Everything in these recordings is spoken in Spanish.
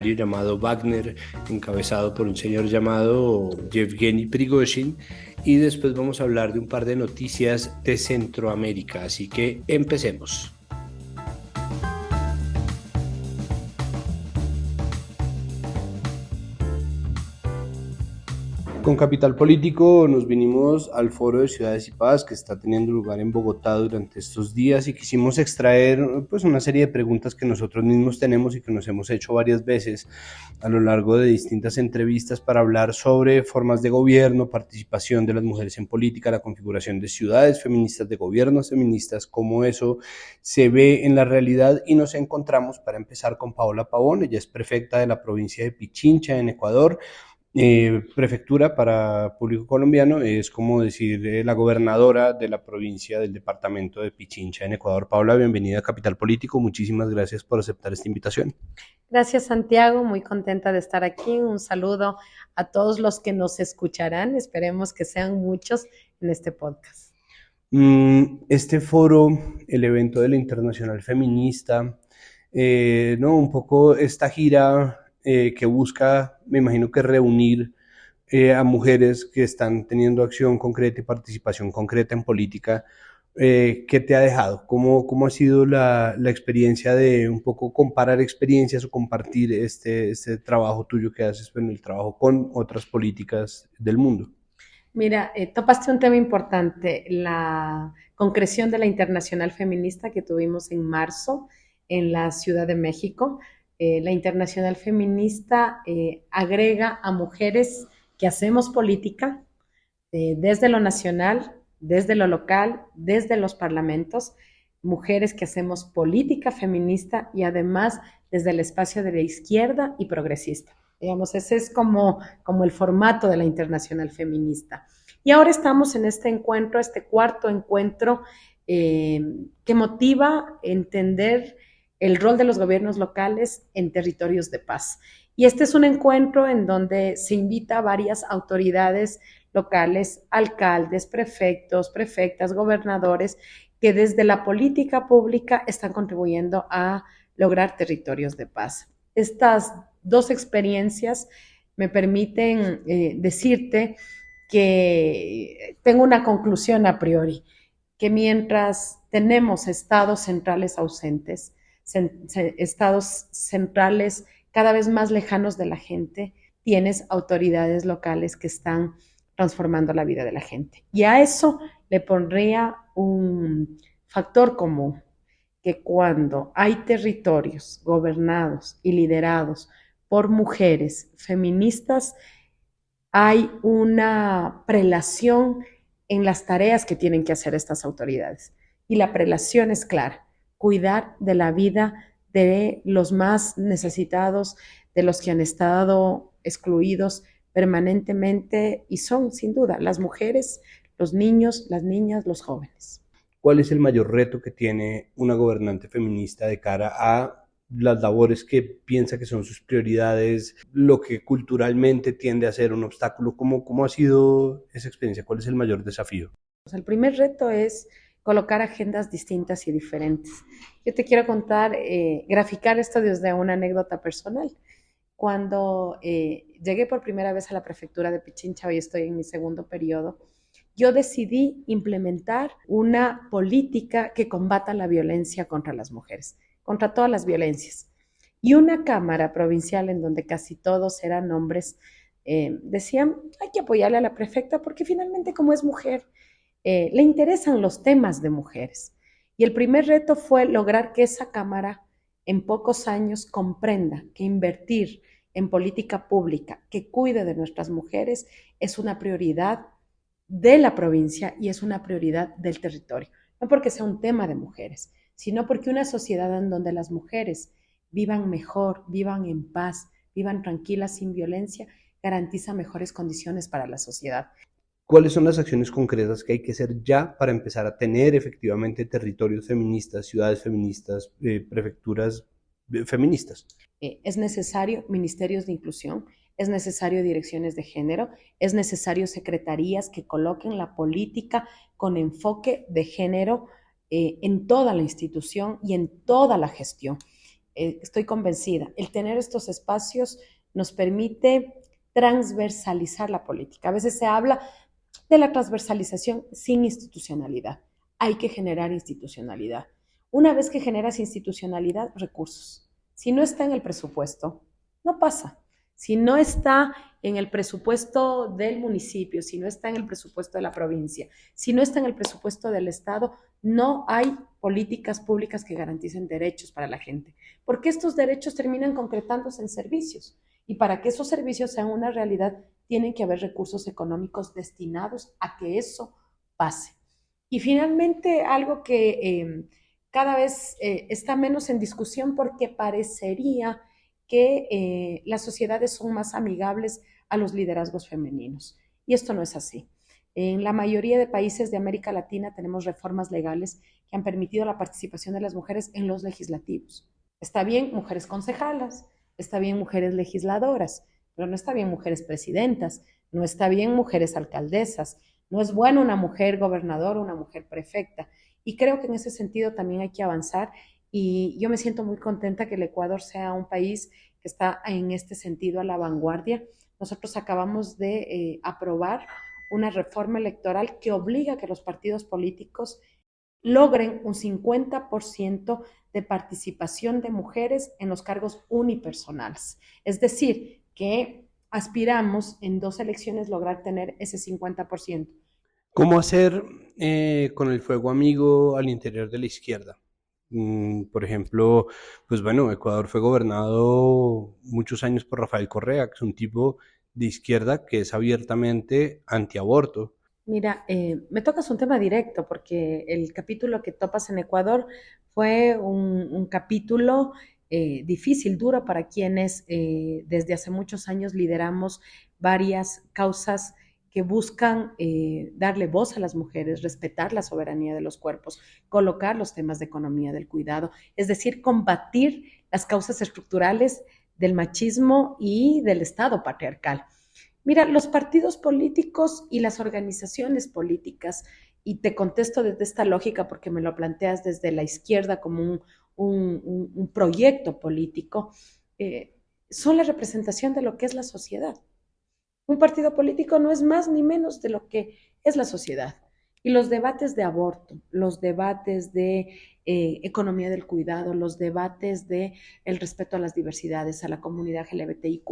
llamado Wagner, encabezado por un señor llamado Yevgeny Prigozhin, y después vamos a hablar de un par de noticias de Centroamérica, así que empecemos. Con Capital Político nos vinimos al Foro de Ciudades y Paz que está teniendo lugar en Bogotá durante estos días y quisimos extraer pues una serie de preguntas que nosotros mismos tenemos y que nos hemos hecho varias veces a lo largo de distintas entrevistas para hablar sobre formas de gobierno, participación de las mujeres en política, la configuración de ciudades feministas, de gobiernos feministas, cómo eso se ve en la realidad, y nos encontramos para empezar con Paola Pavón. Ella es prefecta de la provincia de Pichincha en Ecuador. Prefectura para público colombiano es como decir la gobernadora de la provincia del departamento de Pichincha en Ecuador. Paula, bienvenida a Capital Político, muchísimas gracias por aceptar esta invitación. Gracias, Santiago, muy contenta de estar aquí. Un saludo a todos los que nos escucharán, esperemos que sean muchos en este podcast. Este foro, el evento de la Internacional Feminista, no, un poco esta gira que busca, me imagino que reunir a mujeres que están teniendo acción concreta y participación concreta en política. ¿Qué te ha dejado? ¿Cómo ha sido la experiencia de un poco comparar experiencias o compartir este trabajo tuyo que haces en el trabajo con otras políticas del mundo? Mira, topaste un tema importante, la concreción de la Internacional Feminista que tuvimos en marzo en la Ciudad de México. La Internacional Feminista agrega a mujeres que hacemos política desde lo nacional, desde lo local, desde los parlamentos, mujeres que hacemos política feminista y además desde el espacio de la izquierda y progresista. Digamos, ese es como el formato de la Internacional Feminista. Y ahora estamos en este encuentro, este cuarto encuentro, que motiva entender el rol de los gobiernos locales en territorios de paz. Y este es un encuentro en donde se invita a varias autoridades locales, alcaldes, prefectos, prefectas, gobernadores, que desde la política pública están contribuyendo a lograr territorios de paz. Estas dos experiencias me permiten decirte que tengo una conclusión a priori, que mientras tenemos estados centrales ausentes, estados centrales cada vez más lejanos de la gente, tienes autoridades locales que están transformando la vida de la gente. Y a eso le pondría un factor común, que cuando hay territorios gobernados y liderados por mujeres feministas, hay una prelación en las tareas que tienen que hacer estas autoridades. Y la prelación es clara: cuidar de la vida de los más necesitados, de los que han estado excluidos permanentemente, y son sin duda las mujeres, los niños, las niñas, los jóvenes. ¿Cuál es el mayor reto que tiene una gobernante feminista de cara a las labores que piensa que son sus prioridades, lo que culturalmente tiende a ser un obstáculo? ¿Cómo ha sido esa experiencia? ¿Cuál es el mayor desafío? El primer reto es colocar agendas distintas y diferentes. Yo te quiero contar, graficar esto desde una anécdota personal. Cuando llegué por primera vez a la prefectura de Pichincha, hoy estoy en mi segundo periodo, yo decidí implementar una política que combata la violencia contra las mujeres, contra todas las violencias. Y una cámara provincial en donde casi todos eran hombres, decían, hay que apoyarle a la prefecta porque finalmente como es mujer, le interesan los temas de mujeres. Y el primer reto fue lograr que esa cámara en pocos años comprenda que invertir en política pública que cuide de nuestras mujeres es una prioridad de la provincia y es una prioridad del territorio. No porque sea un tema de mujeres, sino porque una sociedad en donde las mujeres vivan mejor, vivan en paz, vivan tranquilas, sin violencia, garantiza mejores condiciones para la sociedad. ¿Cuáles son las acciones concretas que hay que hacer ya para empezar a tener efectivamente territorios feministas, ciudades feministas, prefecturas feministas? Es necesario ministerios de inclusión, es necesario direcciones de género, es necesario secretarías que coloquen la política con enfoque de género en toda la institución y en toda la gestión. estoy convencida, el tener estos espacios nos permite transversalizar la política. A veces se habla de la transversalización sin institucionalidad. Hay que generar institucionalidad. Una vez que generas institucionalidad, recursos. Si no está en el presupuesto, no pasa. Si no está en el presupuesto del municipio, si no está en el presupuesto de la provincia, si no está en el presupuesto del Estado, no hay políticas públicas que garanticen derechos para la gente, porque estos derechos terminan concretándose en servicios. Y para que esos servicios sean una realidad, tienen que haber recursos económicos destinados a que eso pase. Y finalmente, algo que cada vez está menos en discusión porque parecería que las sociedades son más amigables a los liderazgos femeninos. Y esto no es así. En la mayoría de países de América Latina tenemos reformas legales que han permitido la participación de las mujeres en los legislativos. Está bien mujeres concejalas, está bien mujeres legisladoras, pero no está bien mujeres presidentas, no está bien mujeres alcaldesas, no es bueno una mujer gobernadora, una mujer prefecta. Y creo que en ese sentido también hay que avanzar y yo me siento muy contenta que el Ecuador sea un país que está en este sentido a la vanguardia. Nosotros acabamos de aprobar una reforma electoral que obliga a que los partidos políticos logren un 50% de participación de mujeres en los cargos unipersonales. Es decir, que aspiramos en 2 elecciones lograr tener ese 50%. ¿Cómo hacer con el fuego amigo al interior de la izquierda? Por ejemplo, pues bueno, Ecuador fue gobernado muchos años por Rafael Correa, que es un tipo de izquierda que es abiertamente antiaborto. Mira, me tocas un tema directo porque el capítulo que topas en Ecuador fue un capítulo difícil, duro para quienes desde hace muchos años lideramos varias causas que buscan darle voz a las mujeres, respetar la soberanía de los cuerpos, colocar los temas de economía del cuidado, es decir, combatir las causas estructurales del machismo y del Estado patriarcal. Mira, los partidos políticos y las organizaciones políticas, y te contesto desde esta lógica porque me lo planteas desde la izquierda como un proyecto político, eh, son la representación de lo que es la sociedad. Un partido político no es más ni menos de lo que es la sociedad. Y los debates de aborto, los debates de economía del cuidado, los debates de el respeto a las diversidades, a la comunidad LGBTIQ+,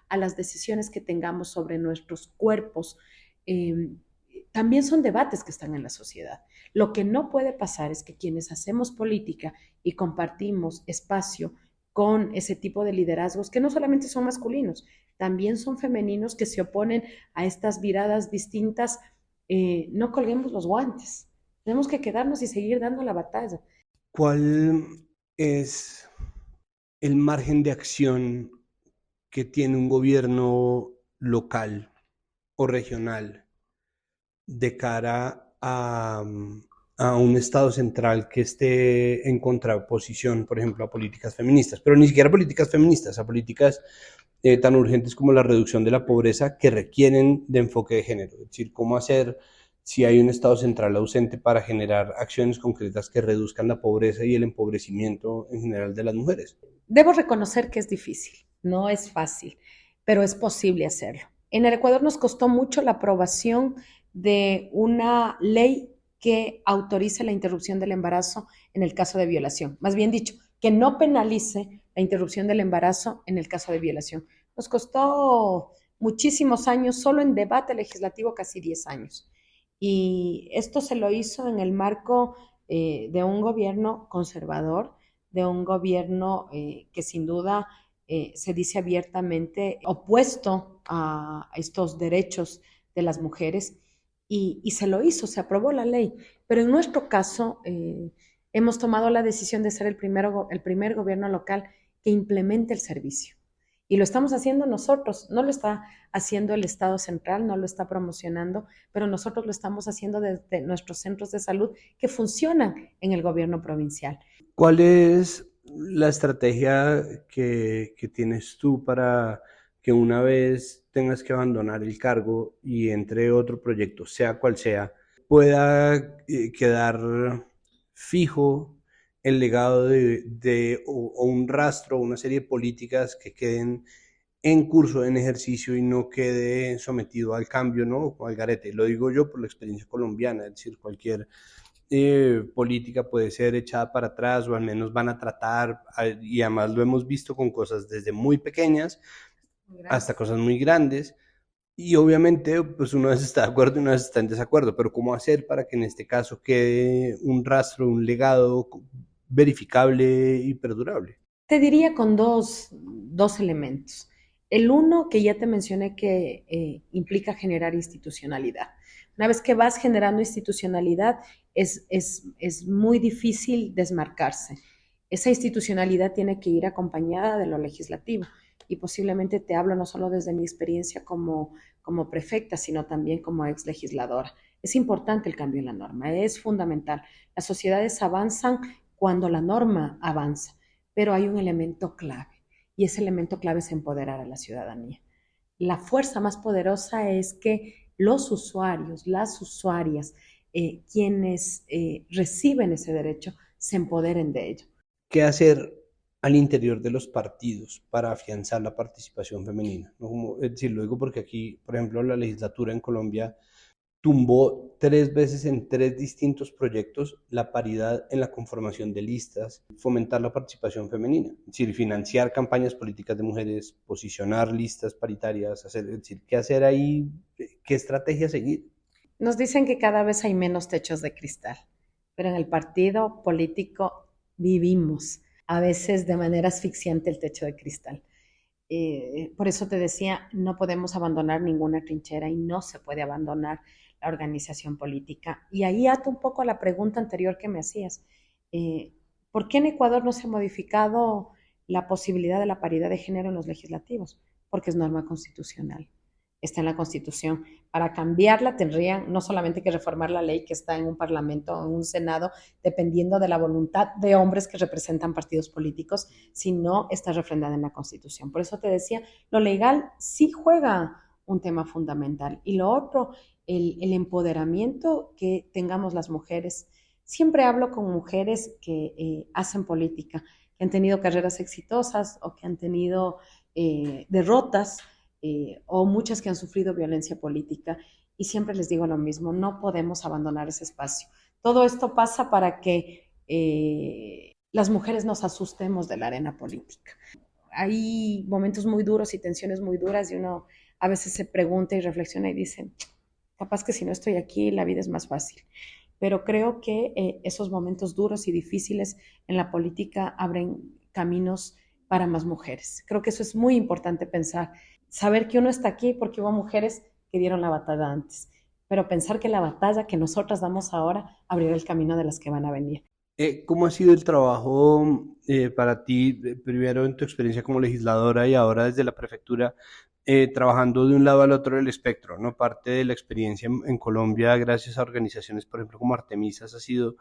a las decisiones que tengamos sobre nuestros cuerpos, eh, también son debates que están en la sociedad. Lo que no puede pasar es que quienes hacemos política y compartimos espacio con ese tipo de liderazgos, que no solamente son masculinos, también son femeninos que se oponen a estas miradas distintas, no colguemos los guantes. Tenemos que quedarnos y seguir dando la batalla. ¿Cuál es el margen de acción que tiene un gobierno local o regional de cara a un Estado central que esté en contraposición, por ejemplo, a políticas feministas, pero ni siquiera políticas feministas, a políticas tan urgentes como la reducción de la pobreza que requieren de enfoque de género? Es decir, cómo hacer si hay un Estado central ausente para generar acciones concretas que reduzcan la pobreza y el empobrecimiento en general de las mujeres. Debo reconocer que es difícil, no es fácil, pero es posible hacerlo. En el Ecuador nos costó mucho la aprobación de una ley que autorice la interrupción del embarazo en el caso de violación. Más bien dicho, que no penalice la interrupción del embarazo en el caso de violación. Nos costó muchísimos años, solo en debate legislativo casi 10 años. Y esto se lo hizo en el marco de un gobierno conservador, de un gobierno que sin duda se dice abiertamente opuesto a estos derechos de las mujeres y se lo hizo, se aprobó la ley. Pero en nuestro caso hemos tomado la decisión de ser el primer gobierno local que implemente el servicio. Y lo estamos haciendo nosotros, no lo está haciendo el Estado central, no lo está promocionando, pero nosotros lo estamos haciendo desde nuestros centros de salud que funcionan en el gobierno provincial. ¿Cuál es la estrategia que tienes tú para que una vez tengas que abandonar el cargo y entre otro proyecto, sea cual sea, pueda quedar fijo el legado o un rastro, una serie de políticas que queden en curso, en ejercicio y no quede sometido al cambio, ¿no? O al garete. Lo digo yo por la experiencia colombiana, es decir, cualquier política puede ser echada para atrás o al menos van a tratar, y además lo hemos visto con cosas desde muy pequeñas Muy hasta grandes. cosas muy grandes. Y obviamente, pues uno a veces está de acuerdo y una vez está en desacuerdo, pero ¿cómo hacer para que en este caso quede un rastro, un legado verificable y perdurable? Te diría con dos elementos. El uno, que ya te mencioné, que implica generar institucionalidad. Una vez que vas generando institucionalidad, es muy difícil desmarcarse. Esa institucionalidad tiene que ir acompañada de lo legislativo. Y posiblemente te hablo no solo desde mi experiencia como prefecta, sino también como ex legisladora. Es importante el cambio en la norma, es fundamental. Las sociedades avanzan cuando la norma avanza, pero hay un elemento clave y ese elemento clave es empoderar a la ciudadanía. La fuerza más poderosa es que los usuarios, las usuarias, quienes reciben ese derecho, se empoderen de ello. ¿Qué hacer al interior de los partidos para afianzar la participación femenina? ¿No? Como, es decir, lo digo porque aquí, por ejemplo, la legislatura en Colombia tumbó 3 veces en 3 distintos proyectos la paridad en la conformación de listas, fomentar la participación femenina, es decir, financiar campañas políticas de mujeres, posicionar listas paritarias, hacer, es decir, qué hacer ahí, qué estrategia seguir. Nos dicen que cada vez hay menos techos de cristal, pero en el partido político vivimos a veces de manera asfixiante el techo de cristal. Por eso te decía, no podemos abandonar ninguna trinchera y no se puede abandonar la organización política. Y ahí ato un poco a la pregunta anterior que me hacías. Eh, ¿Por qué en Ecuador no se ha modificado la posibilidad de la paridad de género en los legislativos? Porque es norma constitucional, está en la Constitución. Para cambiarla tendrían no solamente que reformar la ley que está en un parlamento o en un senado, dependiendo de la voluntad de hombres que representan partidos políticos, sino está refrendada en la Constitución. Por eso te decía, lo legal sí juega un tema fundamental. Y lo otro, el empoderamiento que tengamos las mujeres. Siempre hablo con mujeres que hacen política, que han tenido carreras exitosas o que han tenido derrotas, o muchas que han sufrido violencia política. Y siempre les digo lo mismo, no podemos abandonar ese espacio. Todo esto pasa para que las mujeres nos asustemos de la arena política. Hay momentos muy duros y tensiones muy duras y uno a veces se pregunta y reflexiona y dice, capaz que si no estoy aquí la vida es más fácil. Pero creo que esos momentos duros y difíciles en la política abren caminos para más mujeres. Creo que eso es muy importante pensar, saber que uno está aquí porque hubo mujeres que dieron la batalla antes, pero pensar que la batalla que nosotras damos ahora abrirá el camino de las que van a venir. ¿Cómo ha sido el trabajo para ti, primero en tu experiencia como legisladora y ahora desde la prefectura, trabajando de un lado al otro del espectro, ¿no? Parte de la experiencia en Colombia, gracias a organizaciones, por ejemplo, como Artemisas, ha sido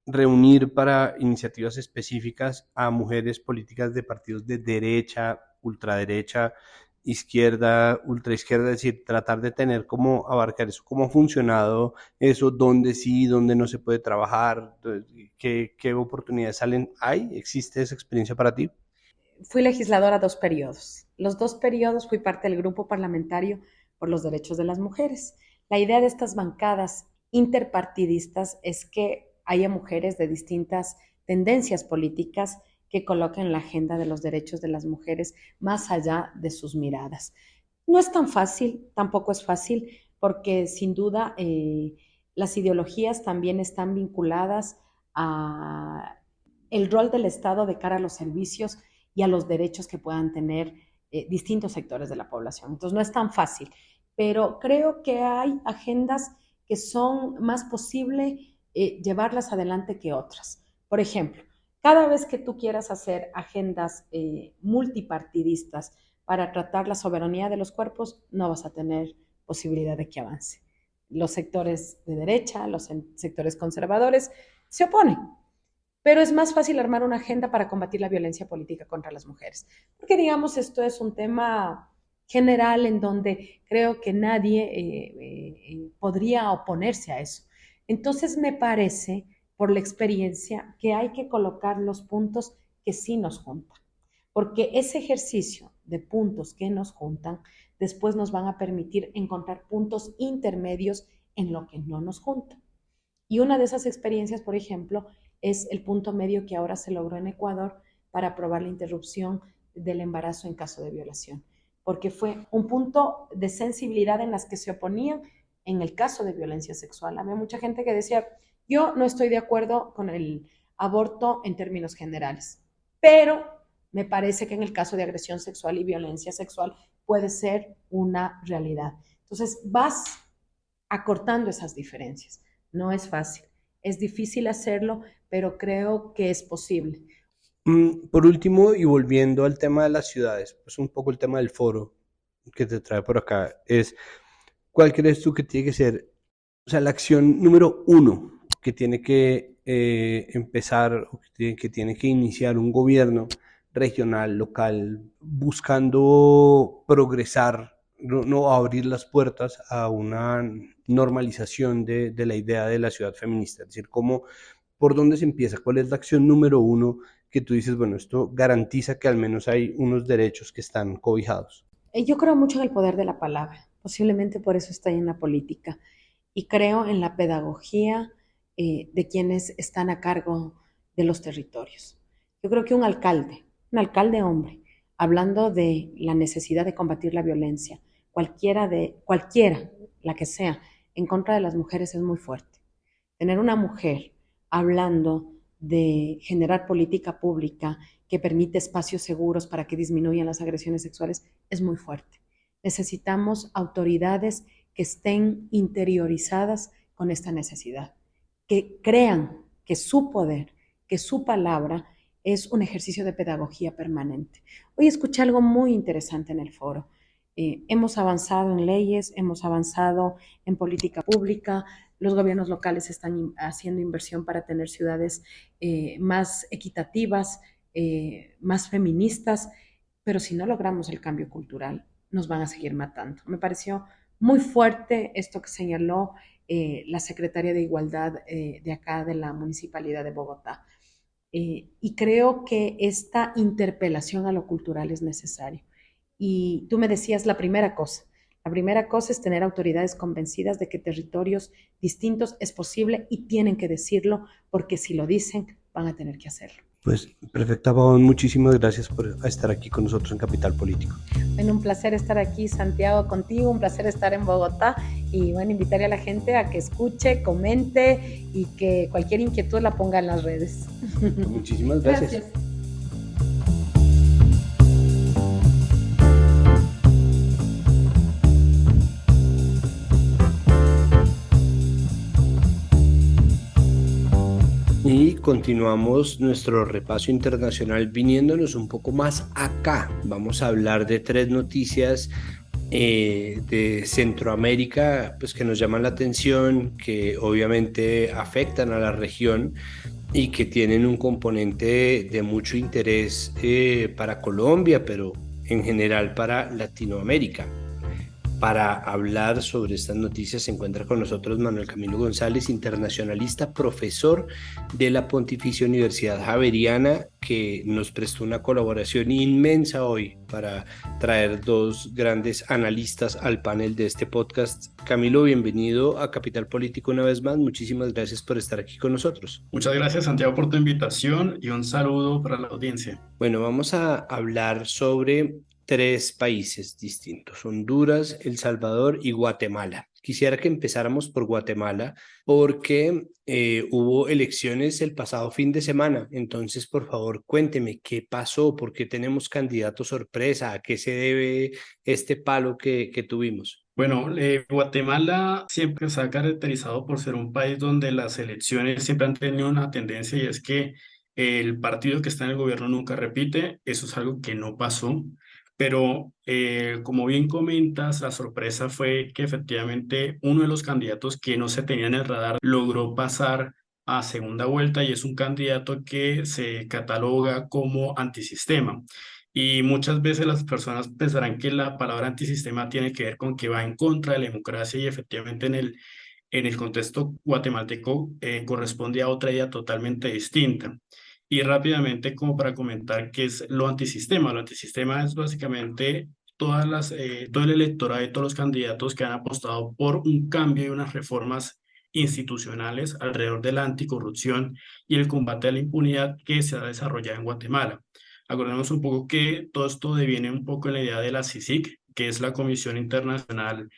reunir para iniciativas específicas a mujeres políticas de partidos de derecha, ultraderecha, izquierda, ultraizquierda, es decir, tratar de tener cómo abarcar eso, cómo ha funcionado eso, dónde sí, dónde no se puede trabajar, qué oportunidades salen, ¿hay? ¿Existe esa experiencia para ti? Fui legisladora 2 periodos. Los 2 periodos fui parte del grupo parlamentario por los derechos de las mujeres. La idea de estas bancadas interpartidistas es que haya mujeres de distintas tendencias políticas que coloquen la agenda de los derechos de las mujeres más allá de sus miradas. No es tan fácil, tampoco es fácil, porque sin duda las ideologías también están vinculadas a el rol del Estado de cara a los servicios y a los derechos que puedan tener distintos sectores de la población. Entonces, no es tan fácil, pero creo que hay agendas que son más posible llevarlas adelante que otras. Por ejemplo, cada vez que tú quieras hacer agendas multipartidistas para tratar la soberanía de los cuerpos, no vas a tener posibilidad de que avance. Los sectores de derecha, los sectores conservadores se oponen, pero es más fácil armar una agenda para combatir la violencia política contra las mujeres. Porque, digamos, esto es un tema general en donde creo que nadie podría oponerse a eso. Entonces, me parece, por la experiencia que hay que colocar los puntos que sí nos juntan, porque ese ejercicio de puntos que nos juntan después nos van a permitir encontrar puntos intermedios en lo que no nos junta. Y una de esas experiencias, por ejemplo, es el punto medio que ahora se logró en Ecuador para aprobar la interrupción del embarazo en caso de violación, porque fue un punto de sensibilidad en las que se oponían en el caso de violencia sexual. Había mucha gente que decía, yo no estoy de acuerdo con el aborto en términos generales, pero me parece que en el caso de agresión sexual y violencia sexual puede ser una realidad. Entonces vas acortando esas diferencias. No es fácil, es difícil hacerlo, pero creo que es posible. Por último, y volviendo al tema de las ciudades, pues un poco el tema del foro que te trae por acá, es ¿cuál crees tú que tiene que ser, o sea, la acción número uno que tiene que empezar o que tiene que iniciar un gobierno regional, local, buscando progresar, no abrir las puertas a una normalización de la idea de la ciudad feminista? Es decir, ¿cómo, por dónde se empieza? ¿Cuál es la acción número uno que tú dices, bueno, esto garantiza que al menos hay unos derechos que están cobijados? Yo creo mucho en el poder de la palabra, posiblemente por eso estoy en la política, y creo en la pedagogía de quienes están a cargo de los territorios. Yo creo que un alcalde hombre, hablando de la necesidad de combatir la violencia, cualquiera, la que sea, en contra de las mujeres es muy fuerte. Tener una mujer hablando de generar política pública que permite espacios seguros para que disminuyan las agresiones sexuales es muy fuerte. Necesitamos autoridades que estén interiorizadas con esta necesidad, que crean que su poder, que su palabra es un ejercicio de pedagogía permanente. Hoy escuché algo muy interesante en el foro. Hemos avanzado en leyes, hemos avanzado en política pública, los gobiernos locales están haciendo inversión para tener ciudades más equitativas, más feministas, pero si no logramos el cambio cultural, nos van a seguir matando. Me pareció muy fuerte esto que señaló la secretaria de Igualdad de acá de la Municipalidad de Bogotá. Y creo que esta interpelación a lo cultural es necesaria. Y tú me decías la primera cosa. La primera cosa es tener autoridades convencidas de que territorios distintos es posible y tienen que decirlo, porque si lo dicen, van a tener que hacerlo. Pues perfecta, Pavón, muchísimas gracias por estar aquí con nosotros en Capital Político. Bueno, un placer estar aquí, Santiago, contigo, un placer estar en Bogotá y bueno, invitarle a la gente a que escuche, comente y que cualquier inquietud la ponga en las redes. Muchísimas gracias. Gracias. Y continuamos nuestro repaso internacional viniéndonos un poco más acá. Vamos a hablar de 3 noticias de Centroamérica, pues que nos llaman la atención, que obviamente afectan a la región y que tienen un componente de mucho interés para Colombia, pero en general para Latinoamérica. Para hablar sobre estas noticias se encuentra con nosotros Manuel Camilo González, internacionalista, profesor de la Pontificia Universidad Javeriana, que nos prestó una colaboración inmensa hoy para traer 2 grandes analistas al panel de este podcast. Camilo, bienvenido a Capital Político una vez más. Muchísimas gracias por estar aquí con nosotros. Muchas gracias, Santiago, por tu invitación y un saludo para la audiencia. Bueno, vamos a hablar sobre 3 países distintos: Honduras, El Salvador y Guatemala. Quisiera que empezáramos por Guatemala porque hubo elecciones el pasado fin de semana. Entonces, por favor, cuénteme qué pasó, por qué tenemos candidato sorpresa, a qué se debe este palo que tuvimos. Bueno, Guatemala siempre se ha caracterizado por ser un país donde las elecciones siempre han tenido una tendencia y es que el partido que está en el gobierno nunca repite. Eso es algo que no pasó. Pero como bien comentas, la sorpresa fue que efectivamente uno de los candidatos que no se tenía en el radar logró pasar a segunda vuelta y es un candidato que se cataloga como antisistema. Y muchas veces las personas pensarán que la palabra antisistema tiene que ver con que va en contra de la democracia y efectivamente en el contexto guatemalteco corresponde a otra idea totalmente distinta. Y rápidamente, como para comentar qué es lo antisistema. Lo antisistema es básicamente todo el electorado y todos los candidatos que han apostado por un cambio y unas reformas institucionales alrededor de la anticorrupción y el combate a la impunidad que se ha desarrollado en Guatemala. Acordemos un poco que todo esto deviene un poco en la idea de la CICIG, que es la Comisión Internacional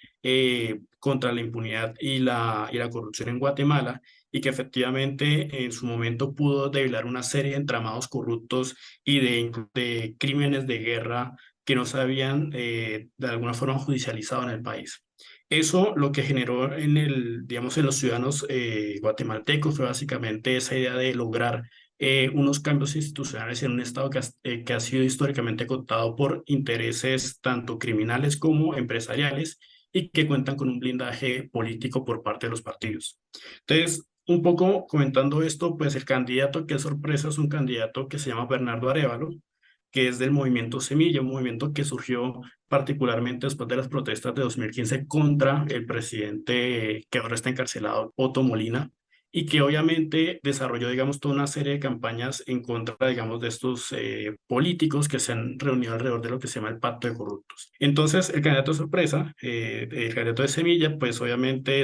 contra la Impunidad y la Corrupción en Guatemala, y que efectivamente en su momento pudo develar una serie de entramados corruptos y de crímenes de guerra que no se habían de alguna forma judicializado en el país. Eso lo que generó digamos, en los ciudadanos guatemaltecos fue básicamente esa idea de lograr unos cambios institucionales en un Estado que ha sido históricamente contado por intereses tanto criminales como empresariales y que cuentan con un blindaje político por parte de los partidos. Entonces, un poco comentando esto, pues el candidato, que es sorpresa, es un candidato que se llama Bernardo Arévalo, que es del movimiento Semilla, un movimiento que surgió particularmente después de las protestas de 2015 contra el presidente que ahora está encarcelado, Otto Molina, y que obviamente desarrolló, digamos, toda una serie de campañas en contra, digamos, de estos políticos que se han reunido alrededor de lo que se llama el Pacto de Corruptos. Entonces, el candidato sorpresa, el candidato de Semilla, pues obviamente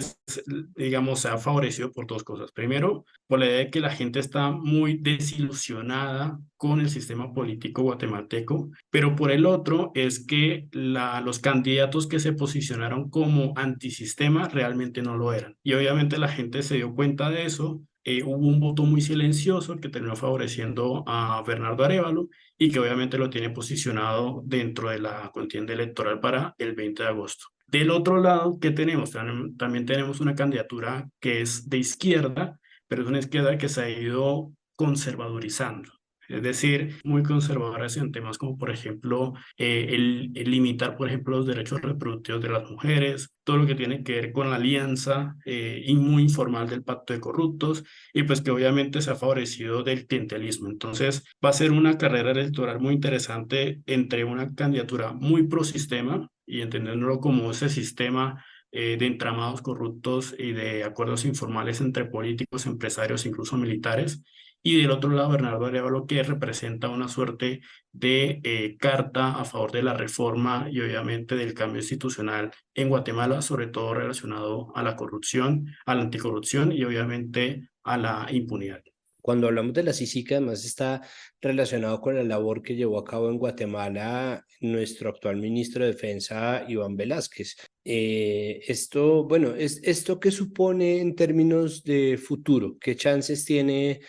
digamos, se ha favorecido por dos cosas. Primero, por la idea de que la gente está muy desilusionada con el sistema político guatemalteco, pero por el otro es que los candidatos que se posicionaron como antisistema realmente no lo eran. Y obviamente la gente se dio cuenta de eso. Hubo un voto muy silencioso que terminó favoreciendo a Bernardo Arévalo y que obviamente lo tiene posicionado dentro de la contienda electoral para el 20 de agosto. Del otro lado, ¿qué tenemos? También tenemos una candidatura que es de izquierda, pero es una izquierda que se ha ido conservadurizando. Es decir, muy conservadoras en temas como, por ejemplo, el limitar, por ejemplo, los derechos reproductivos de las mujeres, todo lo que tiene que ver con la alianza y muy informal del pacto de corruptos, y pues que obviamente se ha favorecido del clientelismo. Entonces, va a ser una carrera electoral muy interesante entre una candidatura muy pro sistema y entendiéndolo como ese sistema de entramados corruptos y de acuerdos informales entre políticos, empresarios, incluso militares. Y del otro lado, Bernardo Arévalo, que representa una suerte de carta a favor de la reforma y obviamente del cambio institucional en Guatemala, sobre todo relacionado a la corrupción, a la anticorrupción y obviamente a la impunidad. Cuando hablamos de la CICIG, además está relacionado con la labor que llevó a cabo en Guatemala nuestro actual ministro de Defensa, Iván Velázquez. Esto, bueno, ¿esto qué supone en términos de futuro? ¿Qué chances tiene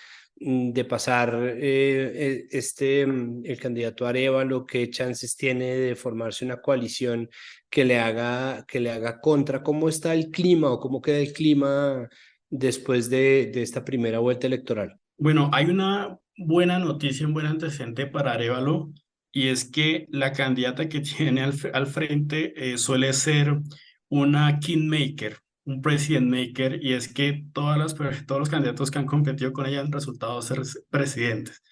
de pasar el candidato Arévalo? ¿Qué chances tiene de formarse una coalición que le haga contra? ¿Cómo está el clima o cómo queda el clima después de esta primera vuelta electoral? Bueno, hay una buena noticia, un buen antecedente para Arévalo, y es que la candidata que tiene al frente suele ser una kingmaker, un president maker, y es que todos los candidatos que han competido con ella han resultado ser presidentes.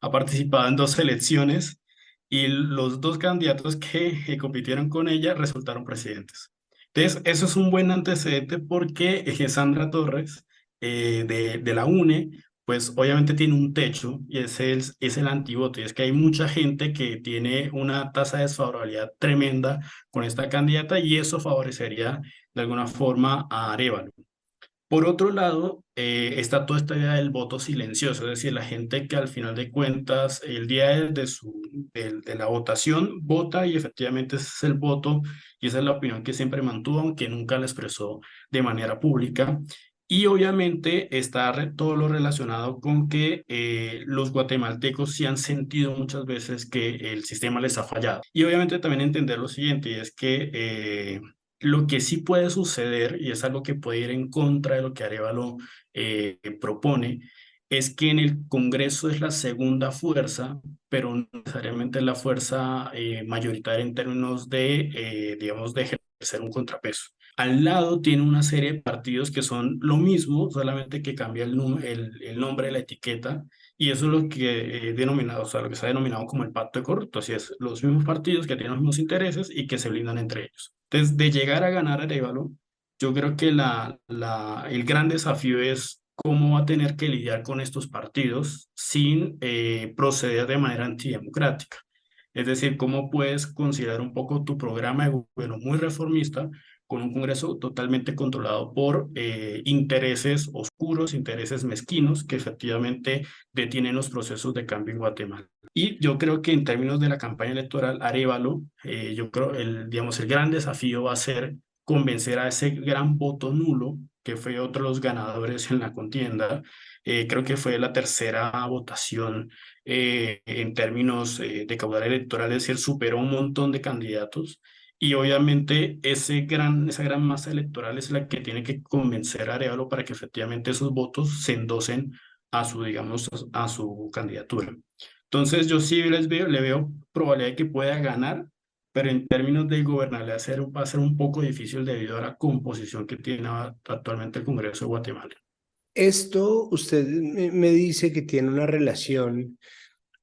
Ha participado en dos elecciones y los dos candidatos que compitieron con ella resultaron presidentes. Entonces, eso es un buen antecedente porque Sandra Torres de la UNE pues obviamente tiene un techo y es el antivoto. Y es que hay mucha gente que tiene una tasa de desfavorabilidad tremenda con esta candidata y eso favorecería de alguna forma a Arévalo. Por otro lado, está toda esta idea del voto silencioso, es decir, la gente que al final de cuentas, el día de la votación, vota y efectivamente ese es el voto y esa es la opinión que siempre mantuvo, aunque nunca la expresó de manera pública. Y obviamente está todo lo relacionado con que los guatemaltecos sí han sentido muchas veces que el sistema les ha fallado. Y obviamente también entender lo siguiente, y es que lo que sí puede suceder, y es algo que puede ir en contra de lo que Arévalo propone, es que en el Congreso es la segunda fuerza, pero no necesariamente es la fuerza mayoritaria en términos digamos, de ejercer un contrapeso. Al lado tiene una serie de partidos que son lo mismo, solamente que cambia el nombre de la etiqueta, y eso es lo que denominado, o sea, lo que se ha denominado como el pacto de corruptos, así es, los mismos partidos que tienen los mismos intereses y que se blindan entre ellos. Entonces, de llegar a ganar Arévalo, yo creo que el gran desafío es cómo va a tener que lidiar con estos partidos sin proceder de manera antidemocrática. Es decir, cómo puedes considerar un poco tu programa de gobierno muy reformista con un Congreso totalmente controlado por intereses oscuros, intereses mezquinos que efectivamente detienen los procesos de cambio en Guatemala. Y yo creo que en términos de la campaña electoral, Arévalo, yo creo digamos, el gran desafío va a ser convencer a ese gran voto nulo, que fue otro de los ganadores en la contienda. Creo que fue la tercera votación en términos de caudal electoral, es decir, superó un montón de candidatos. Y obviamente esa gran masa electoral es la que tiene que convencer a Arevalo para que efectivamente esos votos se endosen a su, digamos, a su candidatura. Entonces yo sí le veo probabilidad de que pueda ganar, pero en términos de gobernabilidad va a ser un poco difícil debido a la composición que tiene actualmente el Congreso de Guatemala. Esto usted me dice que tiene una relación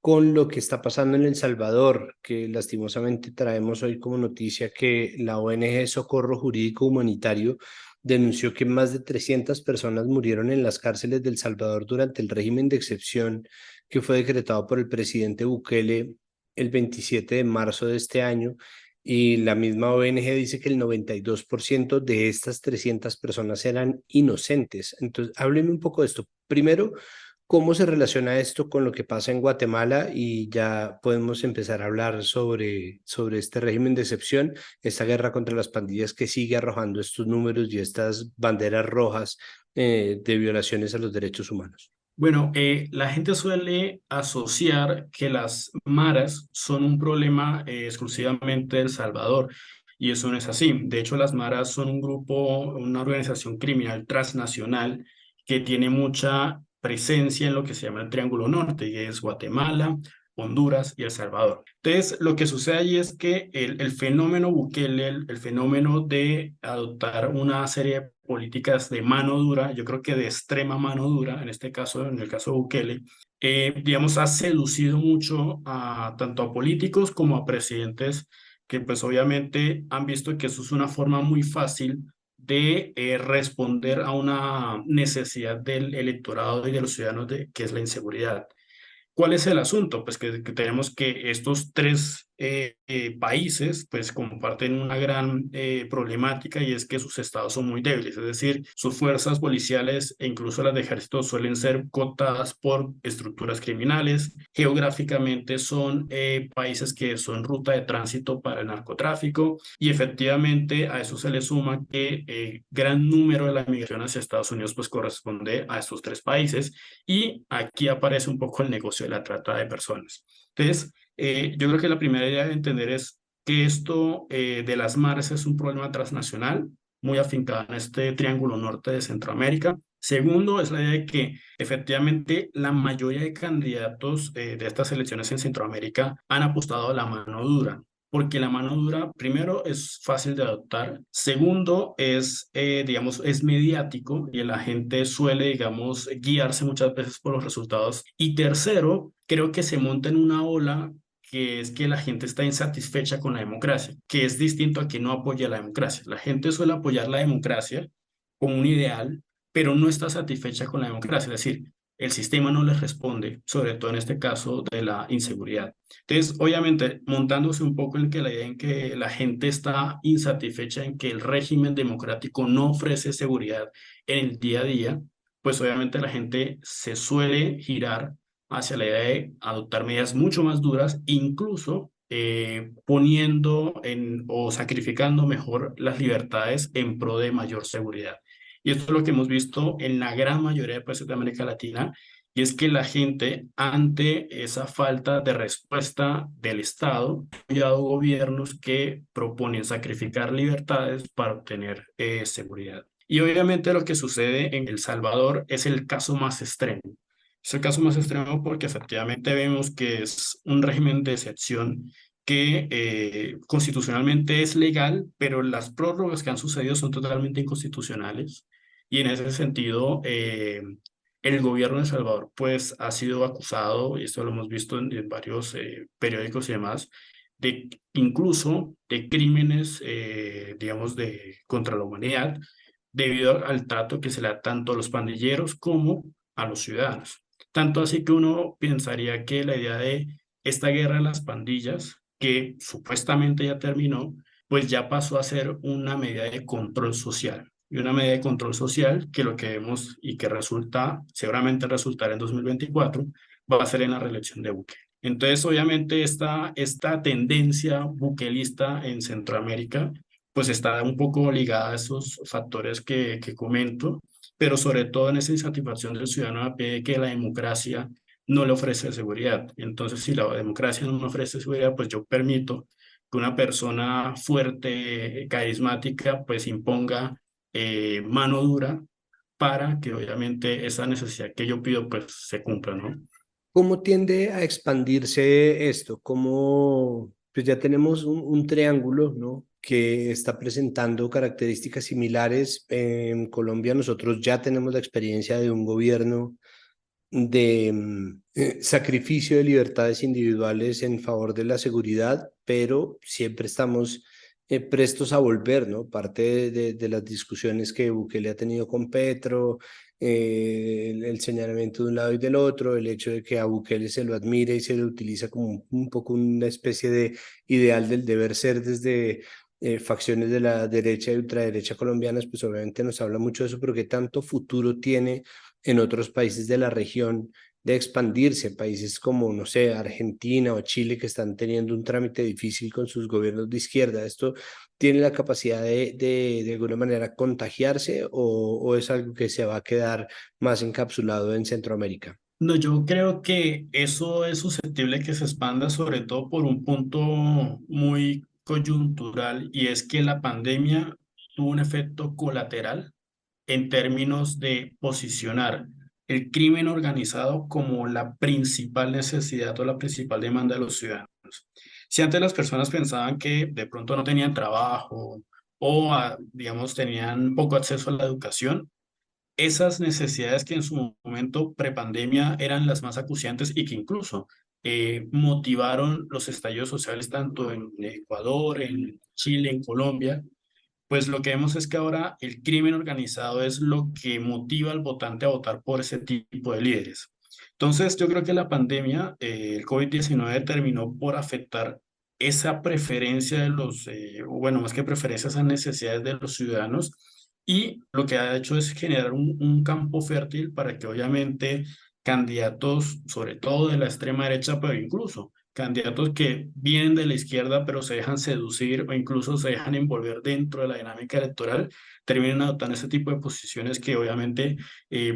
con lo que está pasando en El Salvador, que lastimosamente traemos hoy como noticia que la ONG Socorro Jurídico Humanitario denunció que más de 300 personas murieron en las cárceles de El Salvador durante el régimen de excepción que fue decretado por el presidente Bukele el 27 de marzo de este año. Y la misma ONG dice que el 92% de estas 300 personas eran inocentes. Entonces, hábleme un poco de esto. Primero, ¿cómo se relaciona esto con lo que pasa en Guatemala? Y ya podemos empezar a hablar sobre este régimen de excepción, esta guerra contra las pandillas que sigue arrojando estos números y estas banderas rojas de violaciones a los derechos humanos. Bueno, la gente suele asociar que las maras son un problema exclusivamente de El Salvador, y eso no es así. De hecho, las maras son un grupo, una organización criminal transnacional que tiene mucha presencia en lo que se llama el Triángulo Norte, y es Guatemala, Honduras y El Salvador. Entonces, lo que sucede allí es que el fenómeno Bukele, el fenómeno de adoptar una serie de políticas de mano dura, yo creo que de extrema mano dura, en este caso, en el caso de Bukele, digamos, ha seducido mucho a tanto a políticos como a presidentes que pues obviamente han visto que eso es una forma muy fácil de responder a una necesidad del electorado y de los ciudadanos, que es la inseguridad. ¿Cuál es el asunto? Pues que tenemos que estos tres países pues comparten una gran problemática, y es que sus estados son muy débiles, es decir, sus fuerzas policiales e incluso las de ejército suelen ser cooptadas por estructuras criminales. Geográficamente son países que son ruta de tránsito para el narcotráfico, y efectivamente a eso se le suma que gran número de la migración hacia Estados Unidos pues corresponde a estos tres países, y aquí aparece un poco el negocio de la trata de personas. Entonces, yo creo que la primera idea de entender es que esto de las mares es un problema transnacional, muy afincado en este triángulo norte de Centroamérica. Segundo, es la idea de que efectivamente la mayoría de candidatos de estas elecciones en Centroamérica han apostado a la mano dura, porque la mano dura, primero, es fácil de adoptar, segundo, es, digamos, es mediático y la gente suele, digamos, guiarse muchas veces por los resultados, y tercero, creo que se monta en una ola que es que la gente está insatisfecha con la democracia, que es distinto a que no apoya la democracia. La gente suele apoyar la democracia como un ideal, pero no está satisfecha con la democracia, es decir, el sistema no les responde, sobre todo en este caso de la inseguridad. Entonces, obviamente, montándose un poco en que la idea en que la gente está insatisfecha en que el régimen democrático no ofrece seguridad en el día a día, pues obviamente la gente se suele girar hacia la idea de adoptar medidas mucho más duras, incluso poniendo o sacrificando mejor las libertades en pro de mayor seguridad. Y esto es lo que hemos visto en la gran mayoría de países de América Latina, y es que la gente, ante esa falta de respuesta del Estado, ha apoyado gobiernos que proponen sacrificar libertades para obtener seguridad. Y obviamente lo que sucede en El Salvador es el caso más extremo. Es el caso más extremo porque efectivamente vemos que es un régimen de excepción que constitucionalmente es legal, pero las prórrogas que han sucedido son totalmente inconstitucionales. Y en ese sentido, el gobierno de El Salvador pues ha sido acusado, y esto lo hemos visto en varios periódicos y demás, de incluso de crímenes, digamos, contra la humanidad, debido al trato que se le da tanto a los pandilleros como a los ciudadanos. Tanto así que uno pensaría que la idea de esta guerra de las pandillas, que supuestamente ya terminó, pues ya pasó a ser una medida de control social. Y una medida de control social que lo que vemos y que resulta, seguramente resultará en 2024, va a ser en la reelección de Bukele. Entonces, obviamente, esta tendencia buquelista en Centroamérica, pues está un poco ligada a esos factores que comento, pero sobre todo en esa insatisfacción del ciudadano a pie de que la democracia no le ofrece seguridad. Entonces, si la democracia no me ofrece seguridad, pues yo permito que una persona fuerte, carismática, pues imponga mano dura para que obviamente esa necesidad que yo pido, pues se cumpla, ¿no? ¿Cómo tiende a expandirse esto? ¿Cómo, pues ya tenemos un triángulo, ¿no? Que está presentando características similares. En Colombia nosotros ya tenemos la experiencia de un gobierno de sacrificio de libertades individuales en favor de la seguridad, pero siempre estamos prestos a volver, ¿no? Parte de las discusiones que Bukele ha tenido con Petro, el señalamiento de un lado y del otro, el hecho de que a Bukele se lo admire y se lo utiliza como un poco una especie de ideal del deber ser desde facciones de la derecha y ultraderecha colombianas, pues obviamente nos habla mucho de eso, pero qué tanto futuro tiene en otros países de la región de expandirse, países como, no sé, Argentina o Chile que están teniendo un trámite difícil con sus gobiernos de izquierda. ¿Esto tiene la capacidad de alguna manera contagiarse o es algo que se va a quedar más encapsulado en Centroamérica? No, yo creo que eso es susceptible que se expanda sobre todo por un punto muy coyuntural y es que la pandemia tuvo un efecto colateral en términos de posicionar el crimen organizado como la principal necesidad o la principal demanda de los ciudadanos. Si antes las personas pensaban que de pronto no tenían trabajo o, digamos, tenían poco acceso a la educación, esas necesidades que en su momento prepandemia eran las más acuciantes y que incluso motivaron los estallidos sociales tanto en Ecuador, en Chile, en Colombia, pues lo que vemos es que ahora el crimen organizado es lo que motiva al votante a votar por ese tipo de líderes. Entonces, yo creo que la pandemia, el COVID-19 terminó por afectar esa preferencia de los, o bueno, más que preferencia, esas necesidades de los ciudadanos y lo que ha hecho es generar un campo fértil para que obviamente candidatos, sobre todo de la extrema derecha, pero incluso candidatos que vienen de la izquierda pero se dejan seducir o incluso se dejan envolver dentro de la dinámica electoral, terminan adoptando ese tipo de posiciones que obviamente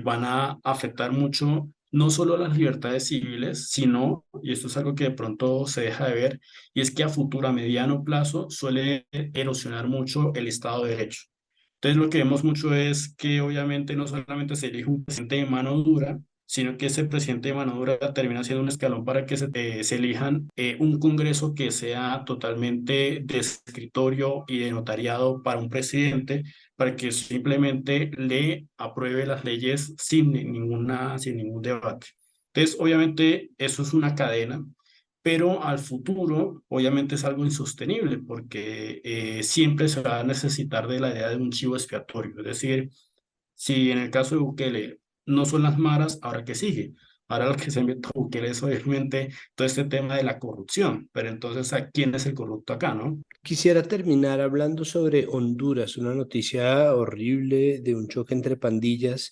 van a afectar mucho no solo las libertades civiles, sino, y esto es algo que de pronto se deja de ver, y es que a futuro, a mediano plazo, suele erosionar mucho el Estado de Derecho. Entonces lo que vemos mucho es que obviamente no solamente se elige un presidente de mano dura, sino que ese presidente de mano dura termina siendo un escalón para que se elijan un Congreso que sea totalmente de escritorio y de notariado para un presidente, para que simplemente le apruebe las leyes sin ningún debate. Entonces, obviamente, eso es una cadena, pero al futuro obviamente es algo insostenible porque siempre se va a necesitar de la idea de un chivo expiatorio. Es decir, si en el caso de Bukele no son las maras, ¿ahora qué sigue? Ahora lo que se inventó Bukele es obviamente todo este tema de la corrupción, pero entonces ¿a quién es el corrupto acá, no? Quisiera terminar hablando sobre Honduras, una noticia horrible de un choque entre pandillas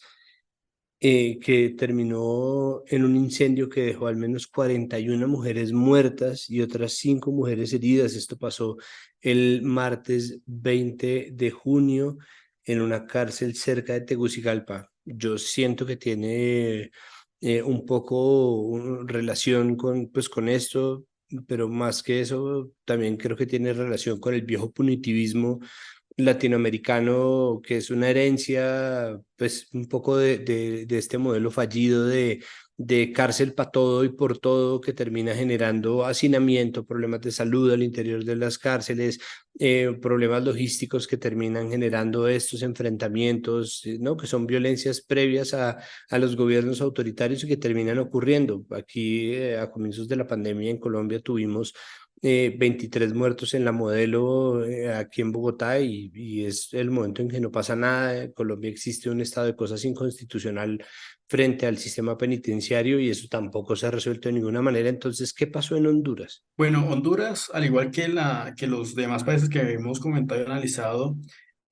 que terminó en un incendio que dejó al menos 41 mujeres muertas y otras 5 mujeres heridas. Esto pasó el martes 20 de junio en una cárcel cerca de Tegucigalpa. Yo siento que tiene un poco relación con, pues, con esto, pero más que eso, también creo que tiene relación con el viejo punitivismo latinoamericano, que es una herencia, pues un poco de este modelo fallido de cárcel para todo y por todo, que termina generando hacinamiento, problemas de salud al interior de las cárceles, problemas logísticos que terminan generando estos enfrentamientos, ¿no? Que son violencias previas a los gobiernos autoritarios y que terminan ocurriendo. Aquí, a comienzos de la pandemia en Colombia tuvimos 23 muertos en la Modelo aquí en Bogotá y es el momento en que no pasa nada. En Colombia existe un estado de cosas inconstitucional frente al sistema penitenciario y eso tampoco se ha resuelto de ninguna manera. Entonces, ¿qué pasó en Honduras? Bueno, Honduras, al igual que, que los demás países que hemos comentado y analizado,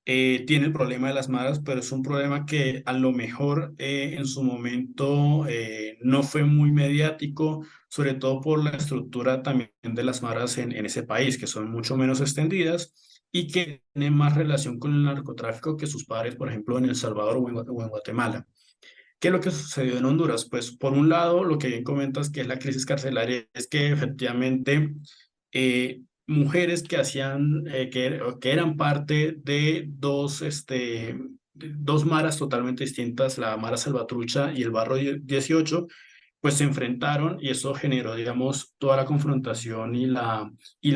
tiene el problema de las maras, pero es un problema que a lo mejor en su momento no fue muy mediático, sobre todo por la estructura también de las maras en ese país, que son mucho menos extendidas y que tienen más relación con el narcotráfico que sus padres, por ejemplo, en El Salvador o en Guatemala. ¿Qué es lo que sucedió en Honduras? Pues por un lado, lo que bien comentas que es la crisis carcelaria, es que efectivamente mujeres que hacían, que eran parte de de dos maras totalmente distintas, la Mara Salvatrucha y el Barrio 18, pues se enfrentaron y eso generó, digamos, toda la confrontación y la